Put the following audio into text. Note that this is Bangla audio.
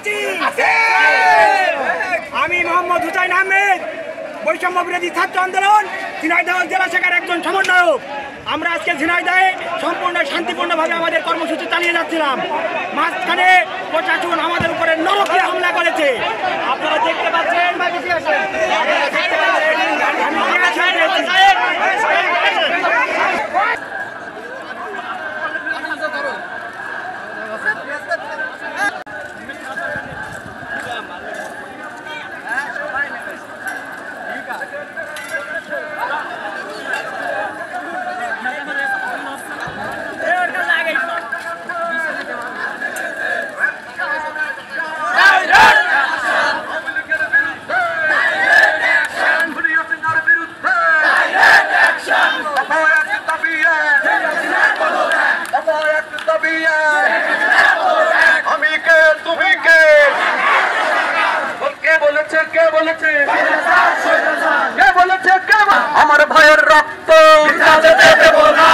আছি। আমি মোহাম্মদ হুসাইন আহমেদ, বৈষম্য বিরোধী ছাত্র আন্দোলন ঝিনাইদহ জেলা শাখার একজন সমন্বয়ক। আমরা আজকে ঝিনাইদহে সম্পূর্ণ শান্তিপূর্ণভাবে আমাদের কর্মসূচি চালিয়ে যাচ্ছিলাম। মাঝখানে প্রশাসন আমাদের উপরে নরকীয় হামলা করেছে। আপনারা দেখতে পাচ্ছেন। আমার ভাইয়ের রক্ত মিঠা যেতে দেব না।